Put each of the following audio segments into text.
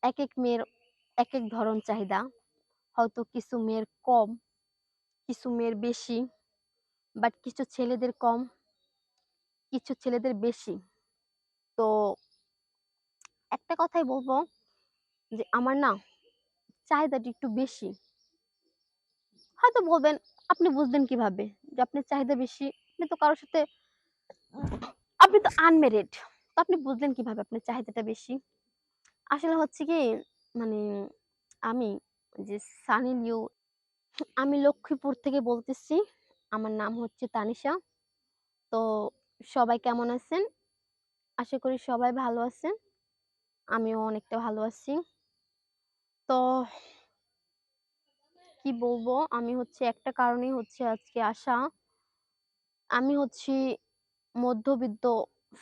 একেক মেয়ের একেক ধরন চাহিদা। হয়তো কিছু মেয়ের কম, কিছু মেয়ের বেশি। বাট কিছু ছেলেদের কম, কিছু ছেলেদের বেশি। তো একটা কথাই বলব যে আমার না চাহিদাটা একটু বেশি। হয়তো বলবেন, আপনি বুঝলেন কিভাবে যে আপনার চাহিদা বেশি? আপনি তো কারো সাথে আপনি তো আনমেরিড। তো আপনি বুঝলেন কিভাবে আপনার চাহিদাটা বেশি? আসলে হচ্ছে কি, মানে আমি যে সানি লিওন, আমি লক্ষ্মীপুর থেকে বলতেছি। আমার নাম হচ্ছে তানিশা। তো সবাই কেমন আছেন? আশা করি সবাই ভালো আছেন। আমিও অনেকটা ভালো আছি। তো কি বলবো? আমি হচ্ছে একটা কারণেই হচ্ছে আজকে আসা। আমি হচ্ছি মধ্যবিত্ত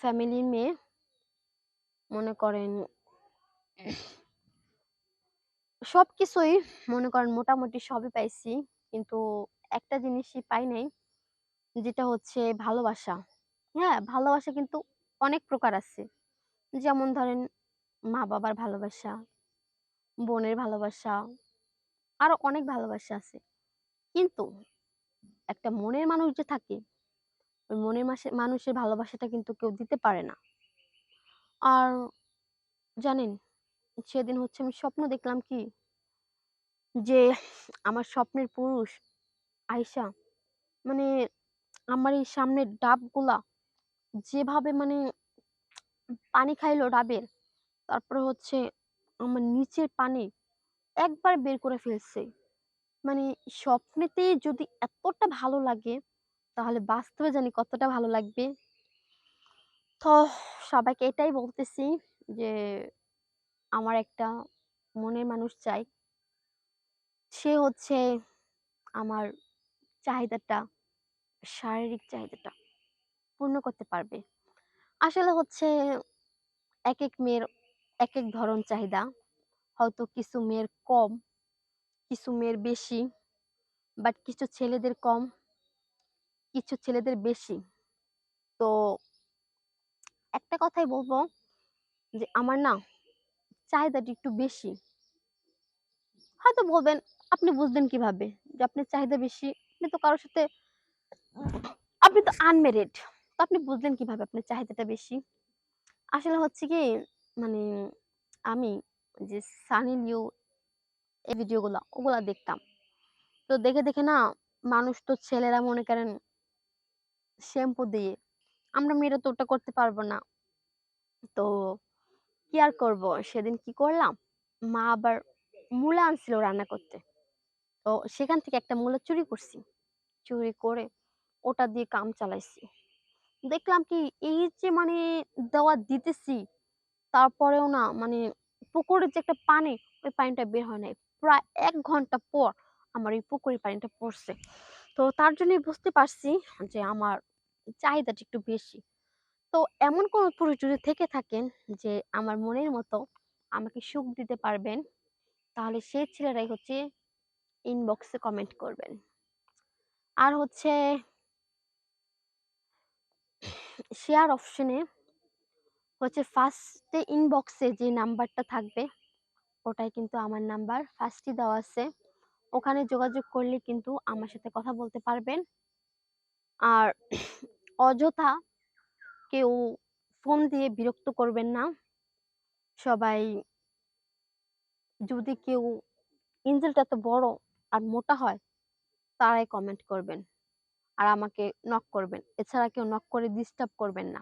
ফ্যামিলির মেয়ে। মনে করেন সবকিছুই, মনে করেন মোটামুটি সবই পাইছি। কিন্তু একটা জিনিসই পাই নাই, যেটা হচ্ছে ভালোবাসা। হ্যাঁ, ভালোবাসা কিন্তু অনেক প্রকার আছে। যেমন ধরেন মা-বাবার ভালোবাসা, বোনের ভালোবাসা, আরো অনেক ভালোবাসা আছে। কিন্তু একটা মনের মানুষ যে থাকে, ওই মনের মানুষের ভালোবাসাটা কিন্তু কেউ দিতে পারে না। আর জানেন, সেদিন হচ্ছে আমি স্বপ্ন দেখলাম কি, যে আমার স্বপ্নের পুরুষ আইসা, মানে আমার এই সামনের ডাবগুলা যেভাবে পানি খাইলো ডাবের, তারপরে হচ্ছে আমার নিচের পানি একবার বের করে ফেলছে। মানে স্বপ্নেতেই যদি এতটা ভালো লাগে, তাহলে বাস্তবে জানি কতটা ভালো লাগবে। তো সবাইকে এটাই বলতেছি যে আমার একটা মনের মানুষ চাই। সে হচ্ছে আমার চাহিদাটা, শারীরিক চাহিদাটা পূর্ণ করতে পারবে। আসলে হচ্ছে একেক মেয়ের একেক ধরন চাহিদা। হয়তো কিছু মেয়ের কম, কিছু মেয়ের বেশি। বাট কিছু ছেলেদের কম, কিছু ছেলেদের বেশি। তো একটা কথাই বলব যে আমার না চাহিদাটা একটু বেশি। হয়তো বলবেন, আপনি বুঝলেন কিভাবে যে আপনার চাহিদা বেশি? আপনি তো কারো সাথে আপনি তো আনমেরিড। তো আপনি বুঝলেন কিভাবে আপনার চাহিদাটা বেশি? আসলে হচ্ছে কি, মানে আমি যে সানি লিও এই ভিডিওগুলা ওগুলা দেখতাম। তো দেখে না, মানুষ তো ছেলেরা মনে করেন শ্যাম্পু দিয়ে। আমরা মেয়েরা তো ওটা করতে পারবো না। তো কি আর করব? সেদিন কি করলাম? মা আবার মূলা আনছিল রান্না করতে। তো সেখান থেকে একটা মূলা চুরি করছি। চুরি করে ওটা দিয়ে কাম চালাইছি। দেখলাম কি, এই যে দেওয়া দিতেছি, তারপরেও না পুকুরের যে একটা পানি, ওই পানিটা বের হয় নাই। প্রায় ১ ঘন্টা পর আমার এই পুকুরের পানিটা পড়ছে। তো তার জন্যই বুঝতে পারছি যে আমার চাহিদাটা একটু বেশি। তো এমন কোন পুরুষ যদি থেকে থাকেন যে আমার মনের মতো আমাকে সুখ দিতে পারবেন, তাহলে সেই ছেলেরাই হচ্ছে ইনবক্সে কমেন্ট করবেন। আর হচ্ছে শেয়ার অপশনে হচ্ছে ফার্স্টে ইনবক্সে যে নাম্বারটা থাকবে, ওটাই কিন্তু আমার নাম্বার ফার্স্টই দেওয়া আছে। ওখানে যোগাযোগ করলে কিন্তু আমার সাথে কথা বলতে পারবেন। আর অযথা কেউ ফোন দিয়ে বিরক্ত করবেন না। সবাই, যদি কেউ এঞ্জেলটা এত বড় আর মোটা হয়, তারাই কমেন্ট করবেন আর আমাকে নক করবেন। এছাড়া কেউ নক করে ডিস্টার্ব করবেন না।